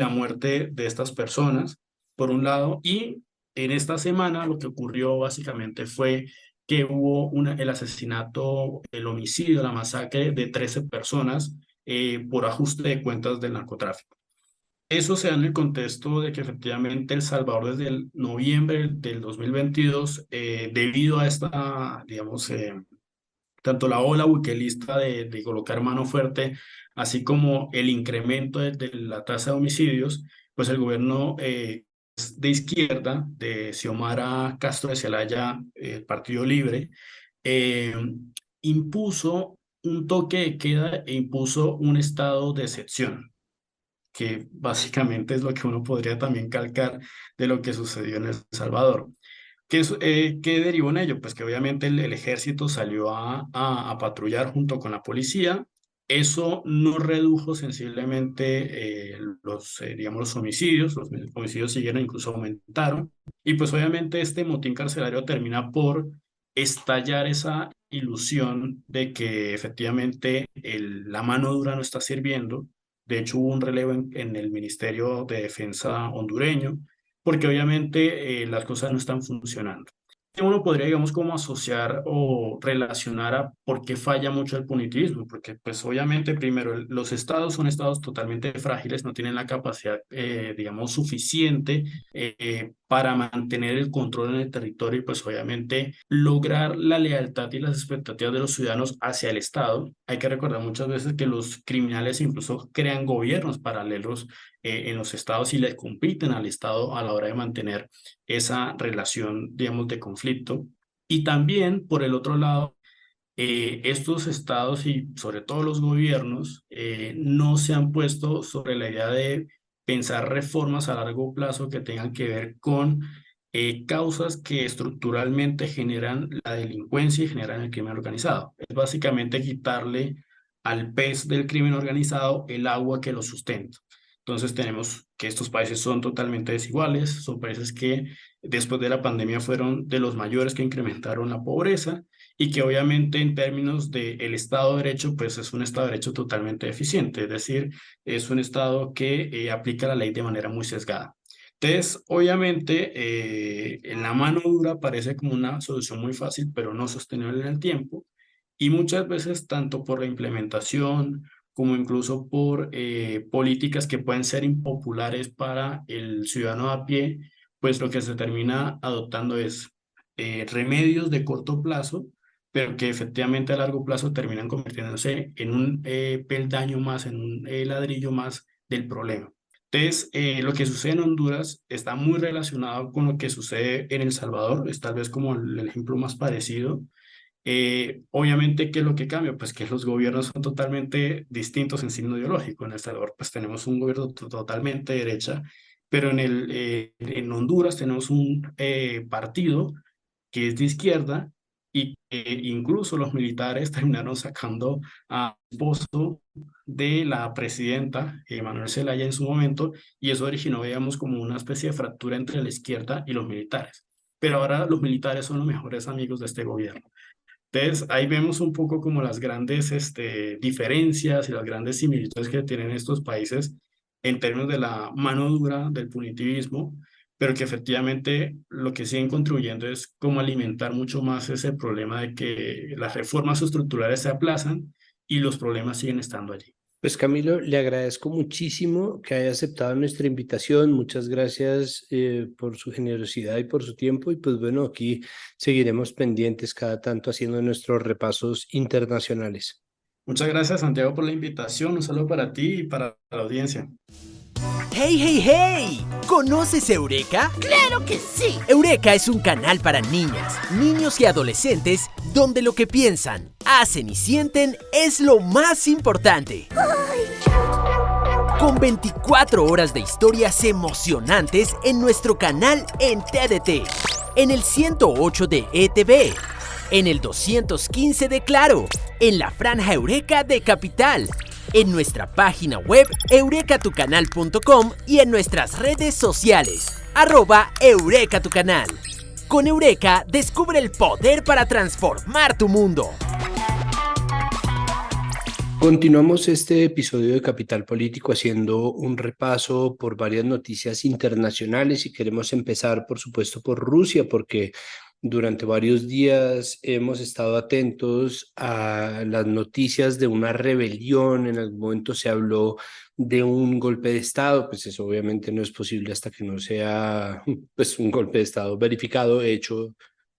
muerte de estas personas, por un lado. Y en esta semana lo que ocurrió básicamente fue que hubo el asesinato, el homicidio, la masacre de 13 personas por ajuste de cuentas del narcotráfico. Eso se da en el contexto de que efectivamente El Salvador desde el noviembre del 2022, debido a esta, digamos, tanto la ola buquelista de colocar mano fuerte, así como el incremento de la tasa de homicidios, pues el gobierno de izquierda, de Xiomara Castro de Celaya, Partido Libre, eh, impuso un toque de queda e impuso un estado de excepción, que básicamente es lo que uno podría también calcar de lo que sucedió en El Salvador. ¿Qué derivó en ello? Pues que obviamente el ejército salió a patrullar junto con la policía. Eso no redujo sensiblemente digamos, los homicidios siguieron, incluso aumentaron. Y pues obviamente este motín carcelario termina por estallar esa ilusión de que efectivamente la mano dura no está sirviendo. De hecho, hubo un relevo en el Ministerio de Defensa hondureño porque obviamente las cosas no están funcionando. Uno podría, digamos, como asociar o relacionar a por qué falla mucho el punitivismo, porque pues obviamente primero los estados son estados totalmente frágiles, no tienen la capacidad, digamos, suficiente para mantener el control en el territorio y pues obviamente lograr la lealtad y las expectativas de los ciudadanos hacia el Estado. Hay que recordar muchas veces que los criminales incluso crean gobiernos paralelos en los estados y le compiten al Estado a la hora de mantener esa relación, digamos, de conflicto. Y también, por el otro lado, estos estados y sobre todo los gobiernos no se han puesto sobre la idea de pensar reformas a largo plazo que tengan que ver con causas que estructuralmente generan la delincuencia y generan el crimen organizado. Es básicamente quitarle al pez del crimen organizado el agua que lo sustenta. Entonces tenemos que estos países son totalmente desiguales, son países que después de la pandemia fueron de los mayores que incrementaron la pobreza y que obviamente en términos del Estado de Derecho, pues es un Estado de Derecho totalmente deficiente, es decir, es un Estado que aplica la ley de manera muy sesgada. Entonces, obviamente, en la mano dura parece como una solución muy fácil, pero no sostenible en el tiempo, y muchas veces tanto por la implementación como incluso por políticas que pueden ser impopulares para el ciudadano a pie, pues lo que se termina adoptando es remedios de corto plazo, pero que efectivamente a largo plazo terminan convirtiéndose en un peldaño más, en un ladrillo más del problema. Entonces, lo que sucede en Honduras está muy relacionado con lo que sucede en El Salvador, es tal vez como el ejemplo más parecido. Obviamente, ¿qué es lo que cambia? Pues que los gobiernos son totalmente distintos en signo ideológico. En El Salvador, pues tenemos un gobierno totalmente de derecha, pero en Honduras tenemos un partido que es de izquierda y que incluso los militares terminaron sacando a esposo de la presidenta Manuel Zelaya en su momento y eso originó, digamos, como una especie de fractura entre la izquierda y los militares. Pero ahora los militares son los mejores amigos de este gobierno. Entonces, ahí vemos un poco como las grandes diferencias y las grandes similitudes que tienen estos países en términos de la mano dura del punitivismo, pero que efectivamente lo que siguen contribuyendo es como alimentar mucho más ese problema de que las reformas estructurales se aplazan y los problemas siguen estando allí. Pues Camilo, le agradezco muchísimo que haya aceptado nuestra invitación. Muchas gracias por su generosidad y por su tiempo. Y pues bueno, aquí seguiremos pendientes cada tanto haciendo nuestros repasos internacionales. Muchas gracias, Santiago, por la invitación. Un saludo para ti y para la audiencia. ¡Hey, hey, hey! ¿Conoces Eureka? ¡Claro que sí! Eureka es un canal para niñas, niños y adolescentes donde lo que piensan, hacen y sienten es lo más importante. Con 24 horas de historias emocionantes en nuestro canal en TDT, en el 108 de ETV, en el 215 de Claro, en la franja Eureka de Capital, en nuestra página web eurekatucanal.com y en nuestras redes sociales, @EurekaTuCanal. Con Eureka, descubre el poder para transformar tu mundo. Continuamos este episodio de Capital Político haciendo un repaso por varias noticias internacionales y queremos empezar, por supuesto, por Rusia, porque durante varios días hemos estado atentos a las noticias de una rebelión. En algún momento se habló de un golpe de Estado, pues eso obviamente no es posible hasta que no sea pues, un golpe de Estado verificado, hecho,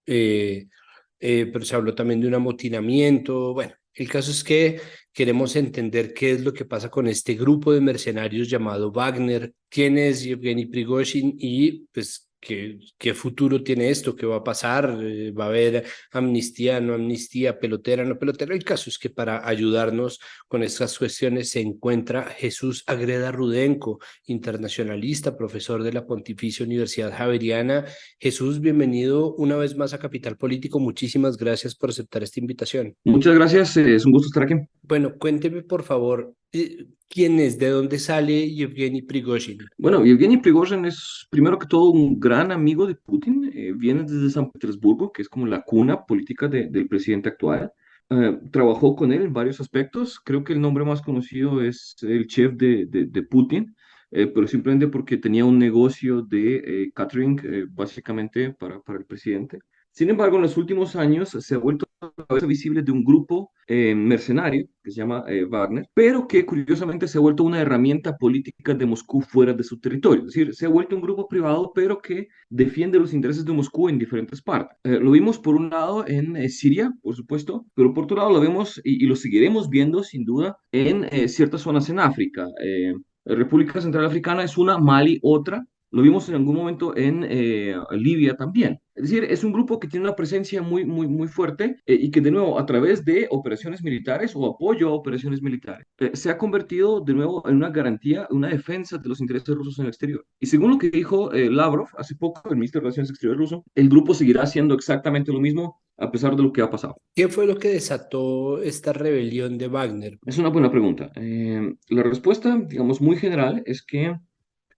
pero se habló también de un amotinamiento. Bueno, el caso es que queremos entender qué es lo que pasa con este grupo de mercenarios llamado Wagner, quién es Yevgeny Prigozhin y pues qué futuro tiene esto, qué va a pasar, va a haber amnistía, no amnistía, pelotera, no pelotera. El caso es que para ayudarnos con estas cuestiones se encuentra Jesús Agreda Rudenko, internacionalista, profesor de la Pontificia Universidad Javeriana. Jesús, bienvenido una vez más a Capital Político. Muchísimas gracias por aceptar esta invitación. Muchas gracias, es un gusto estar aquí. Bueno, cuénteme por favor, ¿quién es? ¿De dónde sale Yevgeny Prigozhin? Bueno, Yevgeny Prigozhin es primero que todo un gran amigo de Putin, viene desde San Petersburgo, que es como la cuna política del presidente actual. Trabajó con él en varios aspectos, creo que el nombre más conocido es el chef de Putin, pero simplemente porque tenía un negocio de catering, básicamente para el presidente. Sin embargo, en los últimos años se ha vuelto visible de un grupo mercenario que se llama Wagner, pero que curiosamente se ha vuelto una herramienta política de Moscú fuera de su territorio. Es decir, se ha vuelto un grupo privado, pero que defiende los intereses de Moscú en diferentes partes. Lo vimos por un lado en Siria, por supuesto, pero por otro lado lo vemos y lo seguiremos viendo sin duda en ciertas zonas en África. República Central Africana es una, Mali otra. Lo vimos en algún momento en Libia también. Es decir, es un grupo que tiene una presencia muy fuerte y que de nuevo a través de operaciones militares o apoyo a operaciones militares se ha convertido de nuevo en una garantía, una defensa de los intereses rusos en el exterior. Y según lo que dijo Lavrov hace poco, el ministro de Relaciones Exteriores ruso, el grupo seguirá haciendo exactamente lo mismo a pesar de lo que ha pasado. ¿Qué fue lo que desató esta rebelión de Wagner? Es una buena pregunta. La respuesta, digamos, muy general es que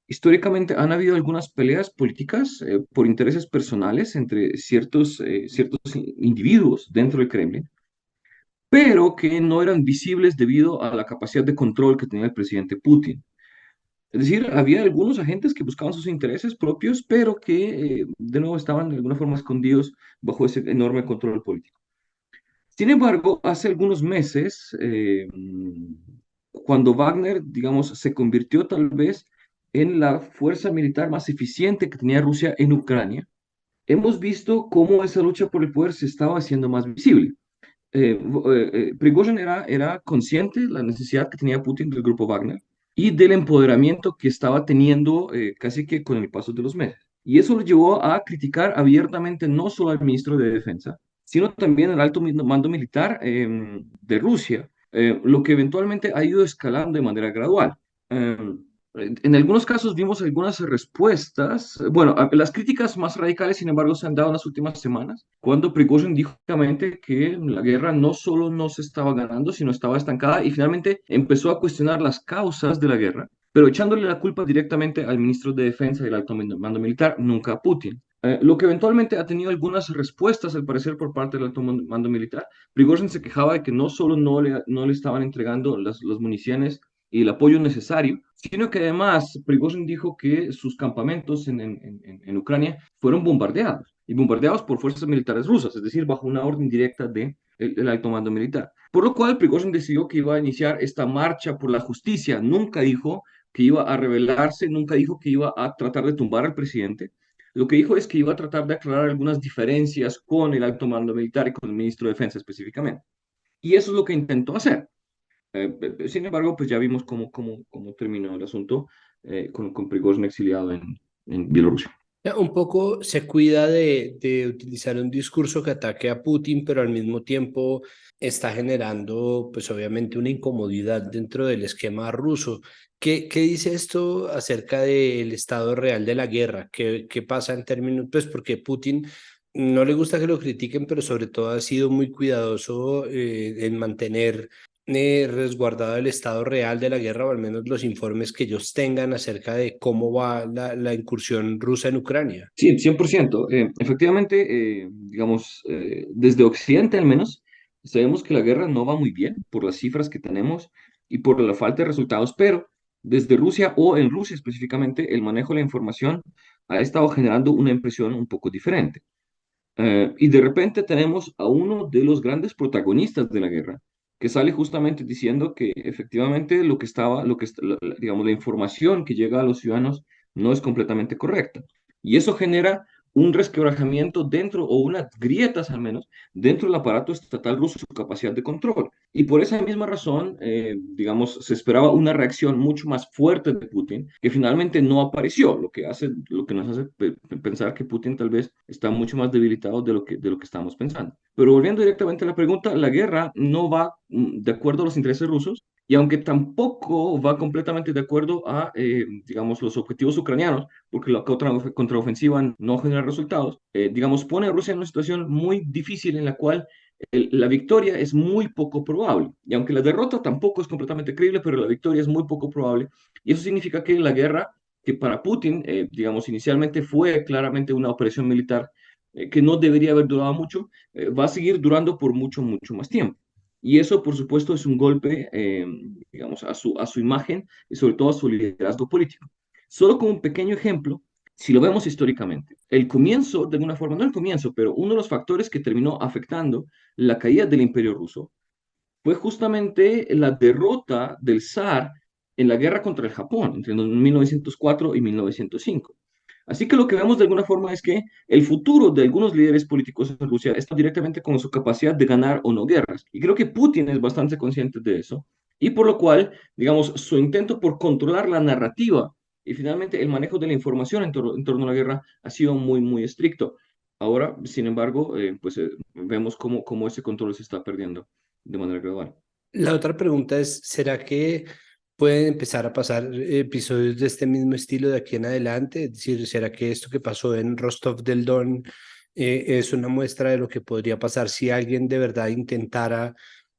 históricamente han habido algunas peleas políticas por intereses personales entre ciertos individuos dentro del Kremlin, pero que no eran visibles debido a la capacidad de control que tenía el presidente Putin. Es decir, había algunos agentes que buscaban sus intereses propios, pero que de nuevo estaban de alguna forma escondidos bajo ese enorme control político. Sin embargo, hace algunos meses, cuando Wagner, digamos, se convirtió tal vez en la fuerza militar más eficiente que tenía Rusia en Ucrania, hemos visto cómo esa lucha por el poder se estaba haciendo más visible. Prigozhin era consciente de la necesidad que tenía Putin del grupo Wagner y del empoderamiento que estaba teniendo casi que con el paso de los meses. Y eso lo llevó a criticar abiertamente no solo al ministro de Defensa, sino también al alto mando militar de Rusia, lo que eventualmente ha ido escalando de manera gradual. En algunos casos vimos algunas respuestas. Bueno, las críticas más radicales, sin embargo, se han dado en las últimas semanas, cuando Prigozhin dijo claramente que la guerra no solo no se estaba ganando, sino estaba estancada y finalmente empezó a cuestionar las causas de la guerra, pero echándole la culpa directamente al ministro de Defensa y al alto mando militar, nunca a Putin. Lo que eventualmente ha tenido algunas respuestas, al parecer, por parte del alto mando militar. Prigozhin se quejaba de que no solo no le estaban entregando las municiones y el apoyo necesario, sino que además Prigozhin dijo que sus campamentos en Ucrania fueron bombardeados. y bombardeados por fuerzas militares rusas, es decir, bajo una orden directa del alto mando militar. Por lo cual, Prigozhin decidió que iba a iniciar esta marcha por la justicia. Nunca dijo que iba a rebelarse, nunca dijo que iba a tratar de tumbar al presidente. Lo que dijo es que iba a tratar de aclarar algunas diferencias con el alto mando militar y con el ministro de Defensa específicamente. Y eso es lo que intentó hacer. Sin embargo, pues ya vimos cómo terminó el asunto con Prigozhin exiliado en Bielorrusia. Ya, un poco se cuida de utilizar un discurso que ataque a Putin, pero al mismo tiempo está generando, pues obviamente, una incomodidad dentro del esquema ruso. ¿Qué dice esto acerca del estado real de la guerra? ¿Qué pasa en términos, pues porque Putin no le gusta que lo critiquen, pero sobre todo ha sido muy cuidadoso en mantener resguardado el estado real de la guerra, o al menos los informes que ellos tengan acerca de cómo va la incursión rusa en Ucrania? Sí, 100%. Efectivamente, digamos, desde Occidente al menos, sabemos que la guerra no va muy bien por las cifras que tenemos y por la falta de resultados, pero desde Rusia o en Rusia específicamente, el manejo de la información ha estado generando una impresión un poco diferente. Y de repente tenemos a uno de los grandes protagonistas de la guerra, que sale justamente diciendo que efectivamente digamos, la información que llega a los ciudadanos no es completamente correcta. Y eso genera un resquebrajamiento dentro, o unas grietas al menos, dentro del aparato estatal ruso, su capacidad de control. Y por esa misma razón, digamos, se esperaba una reacción mucho más fuerte de Putin, que finalmente no apareció, lo que nos hace pensar que Putin tal vez está mucho más debilitado de lo que estamos pensando. Pero volviendo directamente a la pregunta, la guerra no va de acuerdo a los intereses rusos, y aunque tampoco va completamente de acuerdo a, digamos, los objetivos ucranianos, porque la contraofensiva no genera resultados, digamos, pone a Rusia en una situación muy difícil en la cual la victoria es muy poco probable. Y aunque la derrota tampoco es completamente creíble, pero la victoria es muy poco probable. Y eso significa que la guerra, que para Putin, digamos, inicialmente fue claramente una operación militar que no debería haber durado mucho, va a seguir durando por mucho, mucho más tiempo. Y eso, por supuesto, es un golpe, digamos, a su imagen y sobre todo a su liderazgo político. Solo como un pequeño ejemplo, si lo vemos históricamente, el comienzo, de alguna forma, no el comienzo, pero uno de los factores que terminó afectando la caída del Imperio Ruso fue justamente la derrota del zar en la guerra contra el Japón entre 1904 y 1905. Así que lo que vemos de alguna forma es que el futuro de algunos líderes políticos en Rusia está directamente con su capacidad de ganar o no guerras. Y creo que Putin es bastante consciente de eso. Y por lo cual, digamos, su intento por controlar la narrativa y finalmente el manejo de la información en torno a la guerra ha sido muy, muy estricto. Ahora, sin embargo, pues vemos cómo ese control se está perdiendo de manera gradual. La otra pregunta es, ¿será que pueden empezar a pasar episodios de este mismo estilo de aquí en adelante? Es decir, ¿será que esto que pasó en Rostov del Don es una muestra de lo que podría pasar si alguien de verdad intentara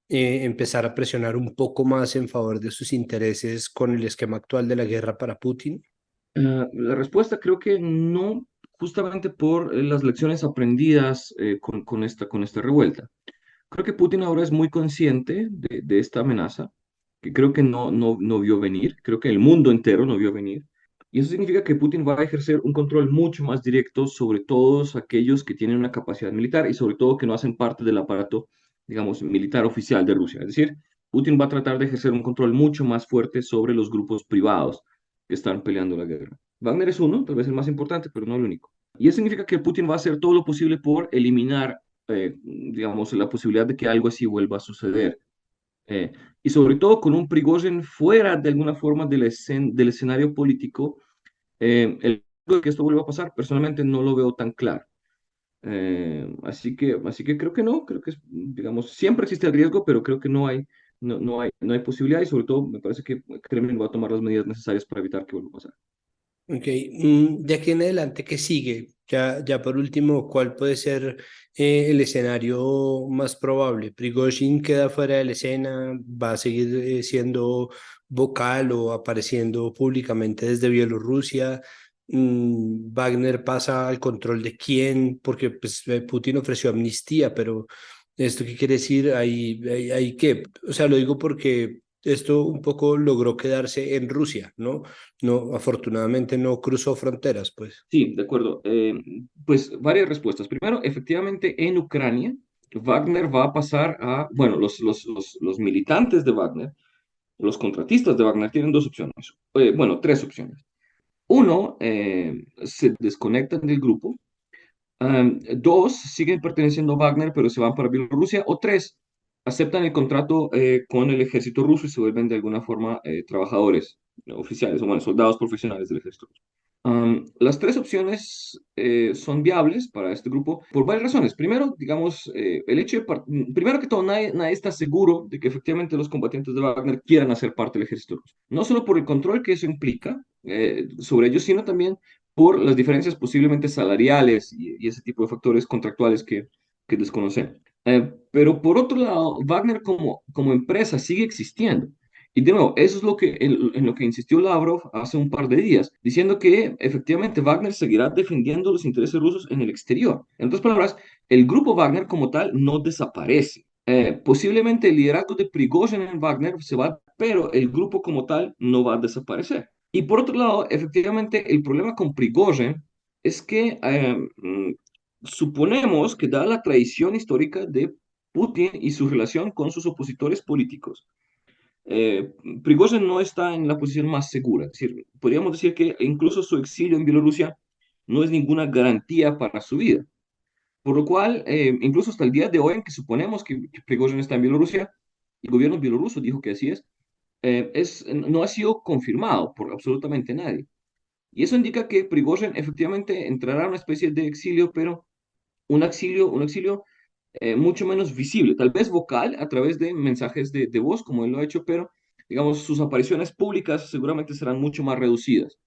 empezar a presionar un poco más en favor de sus intereses con el esquema actual de la guerra para Putin? La respuesta creo que no, justamente por las lecciones aprendidas con esta revuelta. Creo que Putin ahora es muy consciente de esta amenaza, que creo que no vio venir, creo que el mundo entero no vio venir. Y eso significa que Putin va a ejercer un control mucho más directo sobre todos aquellos que tienen una capacidad militar y sobre todo que no hacen parte del aparato, digamos, militar oficial de Rusia. Es decir, Putin va a tratar de ejercer un control mucho más fuerte sobre los grupos privados que están peleando la guerra. Wagner es uno, tal vez el más importante, pero no el único. Y eso significa que Putin va a hacer todo lo posible por eliminar, digamos, la posibilidad de que algo así vuelva a suceder. Y sobre todo con un Prigozhin fuera de alguna forma del escenario político, el que esto vuelva a pasar, personalmente no lo veo tan claro. Así que creo que no, creo que digamos, siempre existe el riesgo, pero creo que no hay posibilidad y sobre todo me parece que Kremlin va a tomar las medidas necesarias para evitar que vuelva a pasar. Ok, de aquí en adelante, ¿qué sigue? Ya por último, ¿cuál puede ser el escenario más probable? ¿Prigozhin queda fuera de la escena? ¿Va a seguir siendo vocal o apareciendo públicamente desde Bielorrusia? ¿Wagner pasa al control de quién? Porque pues, Putin ofreció amnistía, pero ¿esto qué quiere decir? ¿Ahí qué? O sea, lo digo porque esto un poco logró quedarse en Rusia, ¿no? No, afortunadamente no cruzó fronteras, pues. Sí, de acuerdo. Pues varias respuestas. Primero, efectivamente, en Ucrania, Wagner va a pasar a, bueno, los militantes de Wagner, los contratistas de Wagner tienen dos opciones. Bueno, tres opciones. Uno, se desconectan del grupo. Dos, siguen perteneciendo a Wagner, pero se van para Bielorrusia. O tres, aceptan el contrato con el ejército ruso y se vuelven de alguna forma trabajadores oficiales, o bueno, soldados profesionales del ejército ruso. Las tres opciones son viables para este grupo por varias razones. Primero, digamos, el hecho primero que todo, nadie está seguro de que efectivamente los combatientes de Wagner quieran hacer parte del ejército ruso. No solo por el control que eso implica sobre ellos, sino también por las diferencias posiblemente salariales y ese tipo de factores contractuales que desconocen. Pero por otro lado, Wagner como empresa sigue existiendo. Y de nuevo, eso es en lo que insistió Lavrov hace un par de días, diciendo que efectivamente Wagner seguirá defendiendo los intereses rusos en el exterior. En otras palabras, el grupo Wagner como tal no desaparece. Posiblemente el liderazgo de Prigozhin en Wagner se va, pero el grupo como tal no va a desaparecer. Y por otro lado, efectivamente, el problema con Prigozhin es que suponemos que dada la tradición histórica de Putin y su relación con sus opositores políticos, eh, Prigozhin no está en la posición más segura. Es decir, podríamos decir que incluso su exilio en Bielorrusia no es ninguna garantía para su vida. Por lo cual, incluso hasta el día de hoy, en que suponemos que Prigozhin está en Bielorrusia, el gobierno bielorruso dijo que así no ha sido confirmado por absolutamente nadie. Y eso indica que Prigozhin efectivamente entrará a una especie de exilio, pero un exilio mucho menos visible, tal vez vocal a través de mensajes de voz, como él lo ha hecho, pero digamos, sus apariciones públicas seguramente serán mucho más reducidas.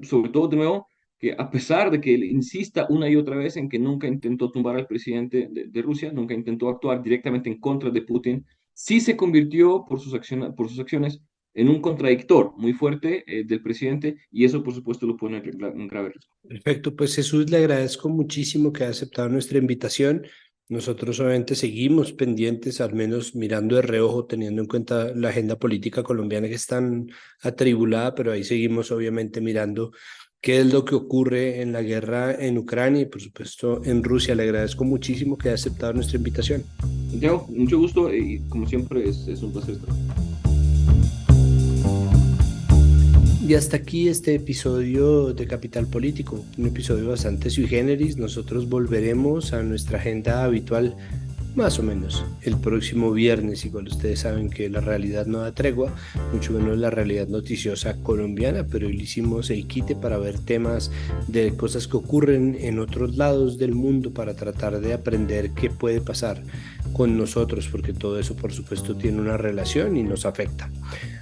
Sobre todo, de nuevo, que a pesar de que él insista una y otra vez en que nunca intentó tumbar al presidente de Rusia, nunca intentó actuar directamente en contra de Putin, sí se convirtió por sus acciones en un contradictor muy fuerte del presidente y eso, por supuesto, lo pone en grave riesgo. Perfecto, pues Jesús, le agradezco muchísimo que haya aceptado nuestra invitación. Nosotros obviamente seguimos pendientes, al menos mirando de reojo, teniendo en cuenta la agenda política colombiana que es tan atribulada, pero ahí seguimos obviamente mirando qué es lo que ocurre en la guerra en Ucrania y por supuesto en Rusia. Le agradezco muchísimo que haya aceptado nuestra invitación. Santiago, mucho gusto y como siempre es un placer estar aquí. Y hasta aquí este episodio de Capital Político, un episodio bastante sui generis. Nosotros volveremos a nuestra agenda habitual más o menos el próximo viernes. Igual ustedes saben que la realidad no da tregua, mucho menos la realidad noticiosa colombiana, pero hoy hicimos el quite para ver temas de cosas que ocurren en otros lados del mundo para tratar de aprender qué puede pasar con nosotros, porque todo eso por supuesto tiene una relación y nos afecta.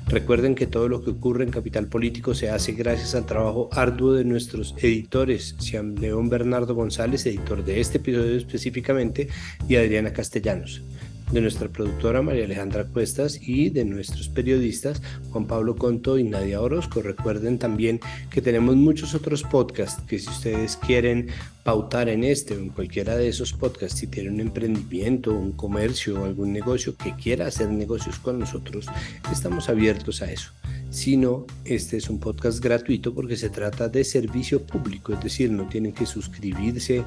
Recuerden que todo lo que ocurre en Capital Político se hace gracias al trabajo arduo de nuestros editores, Siam León Bernardo González, editor de este episodio específicamente, y Adriana Castellanos, de nuestra productora María Alejandra Cuestas y de nuestros periodistas Juan Pablo Conto y Nadia Orozco. Recuerden también que tenemos muchos otros podcasts que si ustedes quieren pautar en este o en cualquiera de esos podcasts, si tienen un emprendimiento, un comercio o algún negocio que quiera hacer negocios con nosotros, estamos abiertos a eso. Si no, este es un podcast gratuito porque se trata de servicio público, es decir, no tienen que suscribirse,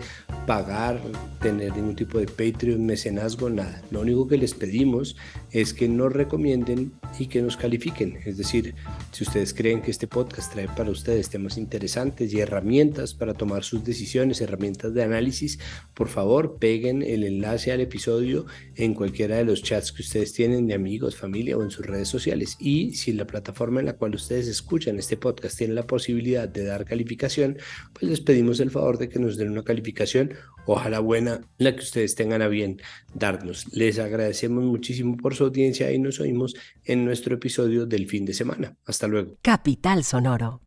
pagar, tener ningún tipo de Patreon, mecenazgo, nada. Lo único que les pedimos es que nos recomienden y que nos califiquen. Es decir, si ustedes creen que este podcast trae para ustedes temas interesantes y herramientas para tomar sus decisiones, herramientas de análisis, por favor peguen el enlace al episodio en cualquiera de los chats que ustedes tienen de amigos, familia o en sus redes sociales. Y si la plataforma en la cual ustedes escuchan este podcast tiene la posibilidad de dar calificación, pues les pedimos el favor de que nos den una calificación, ojalá buena, la que ustedes tengan a bien darnos. Les agradecemos muchísimo por su audiencia y nos oímos en nuestro episodio del fin de semana. Hasta luego. Capital Sonoro.